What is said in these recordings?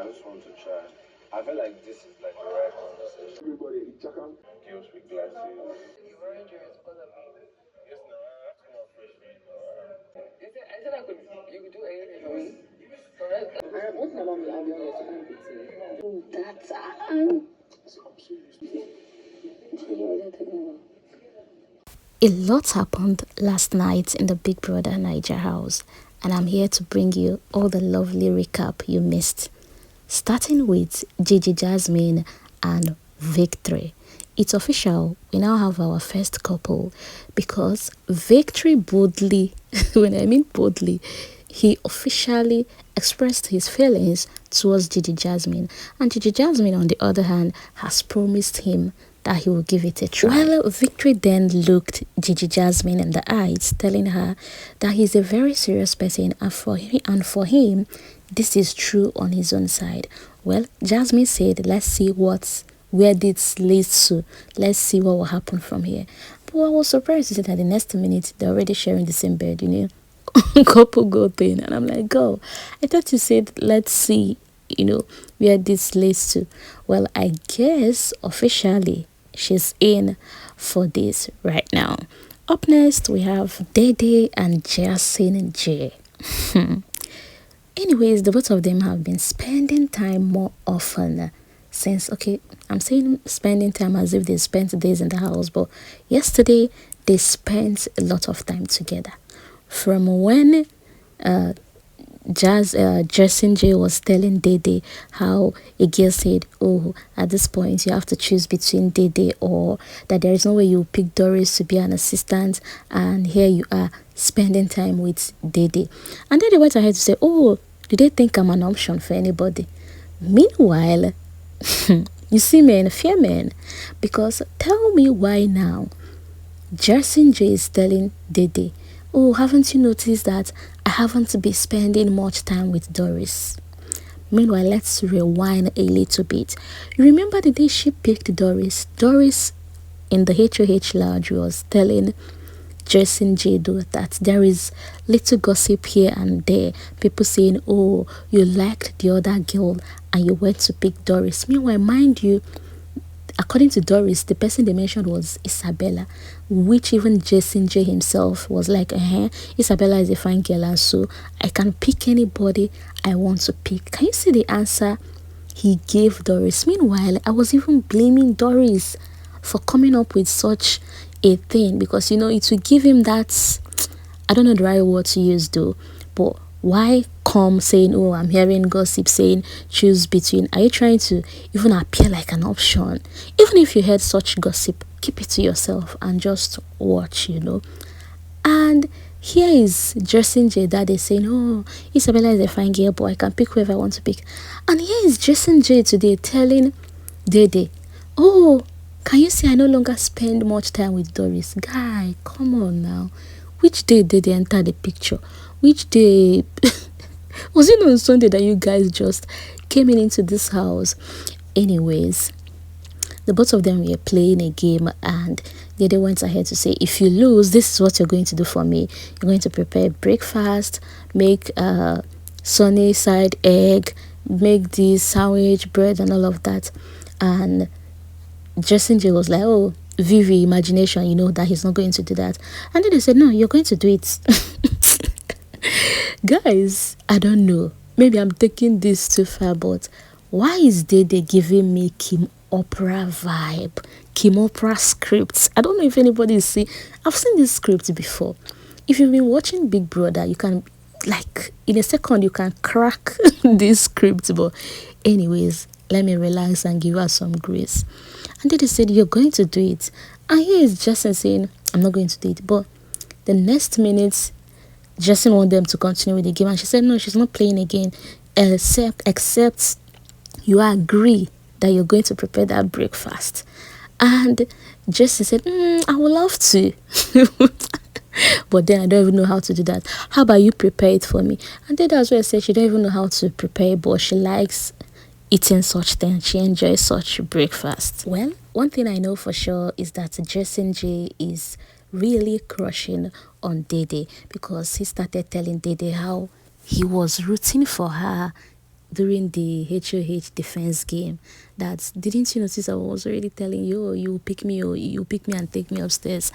I just want to try. I feel like this is like the right conversation. Everybody, girls with glasses. You wearing yours because of me? Yes, no, I have to come out fresh for you. I said you could do anything for me. What about me? I'll be honest. You can't beat me. That's A lot happened last night in the Big Brother Naija house, and I'm here to bring you all the lovely recap you missed. Starting with Gigi, Jasmine, and Victory. It's official, we now have our first couple because Victory boldly, when I mean boldly, he officially expressed his feelings towards Gigi Jasmine, and Gigi Jasmine, on the other hand, has promised him that he will give it a try. Well, Victory then looked Gigi Jasmine in the eyes, telling her that he's a very serious person, and for him, this is true on his own side. Well, Jasmine said, let's see where this leads to. Let's see what will happen from here. But I was surprised to see that the next minute, they're already sharing the same bed, couple go thing. And I'm like, go. I thought you said, let's see, where this leads to. Well, I guess officially she's in for this right now. Up next, we have Dede and Jasmine J. Anyways, the both of them have been spending time more often since, okay, I'm saying spending time as if they spent days in the house, but yesterday they spent a lot of time together. From when Jasmine J was telling Dede how a girl said, oh, at this point you have to choose between Dede or that there is no way you pick Doris to be an assistant, and here you are spending time with Dede. And Dede went ahead to say, oh, do they think I'm an option for anybody? Meanwhile, you see men fear men, because tell me why now Jasmine J is telling Dede, oh, haven't you noticed that I haven't been spending much time with Doris? Meanwhile, let's rewind a little bit. You remember the day she picked Doris? Doris in the HOH lounge was telling Jasmine J that there is little gossip here and there. People saying, oh, you liked the other girl and you went to pick Doris. Meanwhile, mind you, according to Doris, the person they mentioned was Isabella, which even Jasmine J himself was like, Isabella is a fine girl, and so I can pick anybody I want to pick. Can you see the answer he gave Doris? Meanwhile, I was even blaming Doris for coming up with such a thing, because it will give him that, I don't know the right word to use though, but why come saying, oh, I'm hearing gossip saying choose between? Are you trying to even appear like an option? Even if you heard such gossip, keep it to yourself and just watch. And here is Jasmine J Daddy saying, oh, Isabella is a fine girl, but I can pick whoever I want to pick. And here is Jasmine J today telling Dede, oh, can you see I no longer spend much time with Doris? Guy, come on now. Which day did they enter the picture? Which day? Was it on Sunday that you guys just came into this house? Anyways, the both of them were playing a game, and they went ahead to say, if you lose, this is what you're going to do for me. You're going to prepare breakfast, make sunny side egg, make the sandwich, bread, and all of that. And Jasmine J was like, oh, Vivi, imagination, that he's not going to do that. And then they said, no, you're going to do it. Guys, I don't know. Maybe I'm taking this too far, but why is Dede giving me Kim Opera vibe? Kim Opera scripts. I don't know if anybody is seeing. I've seen this script before. If you've been watching Big Brother, you can, in a second, you can crack this script. But anyways, let me relax and give her some grace. And then they said, you're going to do it. And here is Justin saying, I'm not going to do it. But the next minute, Justin wanted them to continue with the game. And she said, no, she's not playing again. Except you agree that you're going to prepare that breakfast. And Justin said, I would love to. But then I don't even know how to do that. How about you prepare it for me? And then that's why I said she don't even know how to prepare, but she likes eating such things. She enjoys such breakfast. Well, one thing I know for sure is that Jasmine J is really crushing on Dede, because he started telling Dede how he was rooting for her during the HOH defense game that didn't you notice I was already telling you, oh, you pick me, or you pick me and take me upstairs.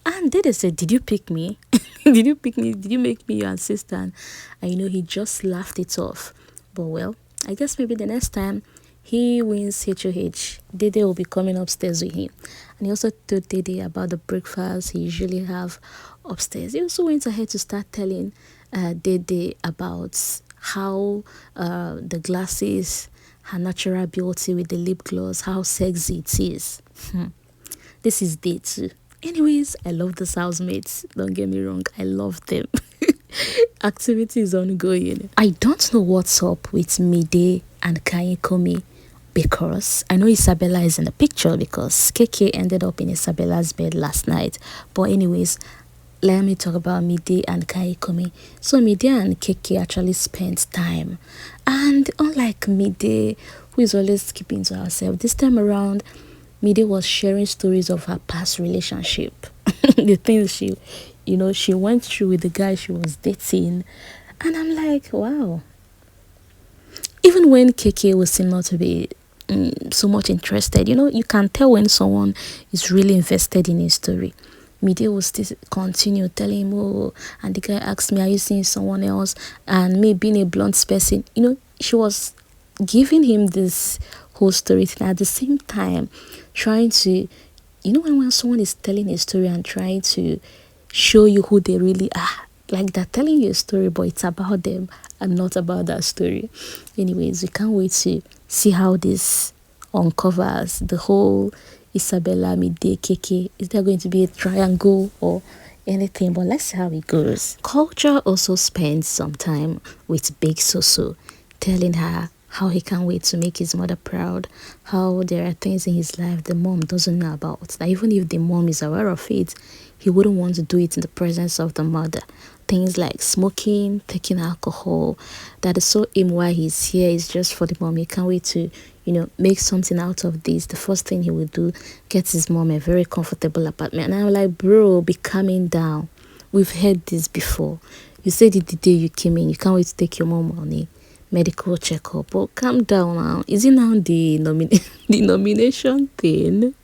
And Dede said, did you pick me? Did you pick me? Did you make me your assistant? And he just laughed it off. But well, I guess maybe the next time he wins HOH, Dede will be coming upstairs with him. And he also told Dede about the breakfast he usually have upstairs. He also went ahead to start telling Dede about how the glasses, her natural beauty with the lip gloss, how sexy it is. This is day 2. Anyways, I love these housemates. Don't get me wrong, I love them. Activity is ongoing. I don't know what's up with Midday and Kai Ki, because I know Isabella is in the picture because KK ended up in Isabella's bed last night. But anyways, let me talk about Midday and Kai Ki. So Midday and KK actually spent time. And unlike Midday, who is always keeping to herself, this time around, Midday was sharing stories of her past relationship. The things she went through with the guy she was dating. And I'm like, wow. Even when KK was seem not to be so much interested, you can tell when someone is really invested in a story. Midday will still continue telling him, oh, and the guy asked me, are you seeing someone else? And me being a blunt person, she was giving him this whole story thing at the same time, trying to, when someone is telling a story and trying to show you who they really are, like they're telling you a story, but it's about them and not about that story. Anyways, we can't wait to see how this uncovers the whole Isabella, Midday, KK. Is there going to be a triangle or anything? But let's see how it goes. Culture also spends some time with Big Soso, telling her how he can't wait to make his mother proud, how there are things in his life the mom doesn't know about, that even if the mom is aware of it, he wouldn't want to do it in the presence of the mother. Things like smoking, taking alcohol, that is so him why he's here is just for the mom. He can't wait to, make something out of this. The first thing he would do, get his mom a very comfortable apartment. And I'm like, bro, be calming down. We've heard this before. You said it the day you came in, you can't wait to take your mom on a medical checkup. But calm down now. Is it now the the nomination thing?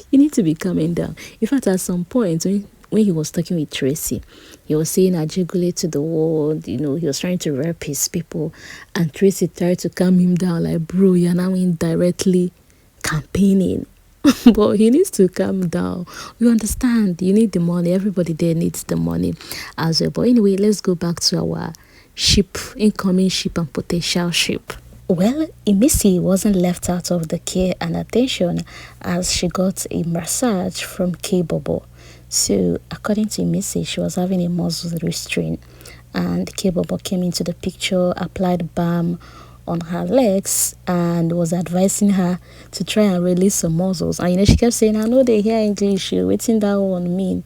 You need to be calming down. In fact, at some point when he was talking with Tracy, he was saying "Ajegule to the world," he was trying to rep his people, and Tracy tried to calm him down, like, bro, you're now indirectly campaigning. But he needs to calm down. You understand, you need the money. Everybody there needs the money as well. But anyway, let's go back to our incoming ship and potential ship. Well, Imisi wasn't left out of the care and attention as she got a massage from Kaybobo. So, according to Imisi, she was having a muscle restraint, and Kaybobo came into the picture, applied balm on her legs, and was advising her to try and release some muscles. And she kept saying, I know they hear English, you're waiting that one mean.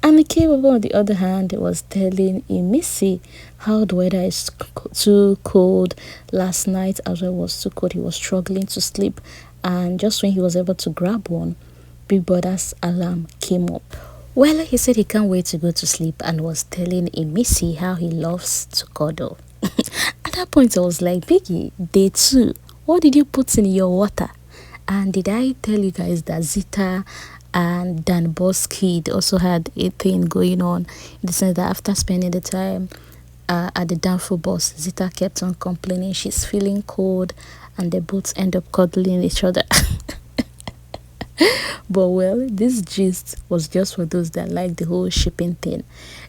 And Kaybobo, on the other hand, was telling Imisi how the weather is too cold. Last night, as well, was too cold. He was struggling to sleep, and just when he was able to grab one, Big Brother's alarm came up. Well, he said he can't wait to go to sleep and was telling Imisi how he loves to cuddle. At that point, I was like, Biggie, day 2, what did you put in your water? And did I tell you guys that Zita and Dan Boss Kid also had a thing going on, in the sense that after spending the time at the Danfo bus, Zita kept on complaining she's feeling cold, and they both end up cuddling each other. But well, this gist was just for those that like the whole shipping thing.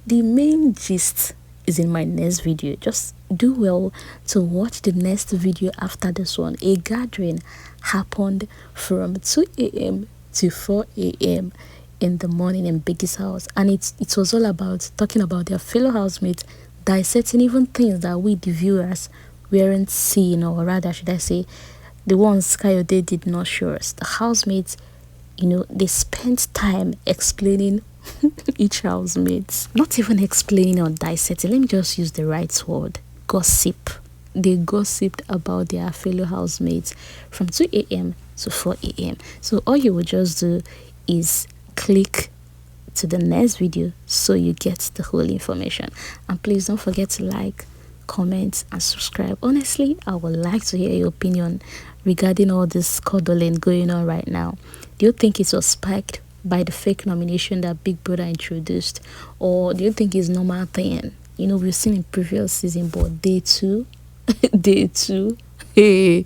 The main gist is in my next video. Just do well to watch the next video after this one. A gathering happened from 2 a.m. to 4 a.m. in the morning in Biggie's house, and it was all about talking about their fellow housemates, dissecting even things that we the viewers weren't seeing, or rather should I say the ones Kayode did not show us. The housemates, they spent time explaining each housemate, not even explaining or dissecting, let me just use the right word, gossip. They gossiped about their fellow housemates from 2 a.m. to 4 a.m. So all you will just do is click to the next video so you get the whole information. And please don't forget to like, comment, and subscribe. Honestly, I would like to hear your opinion regarding all this cuddling going on right now. Do you think it was spiked by the fake nomination that Big Brother introduced, or do you think it's normal thing? You know, we've seen in previous season, but day two, day two. Hey,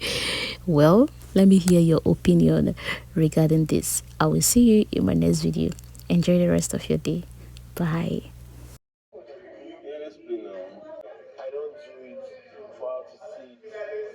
well, let me hear your opinion regarding this. I will see you in my next video. Enjoy the rest of your day. Bye.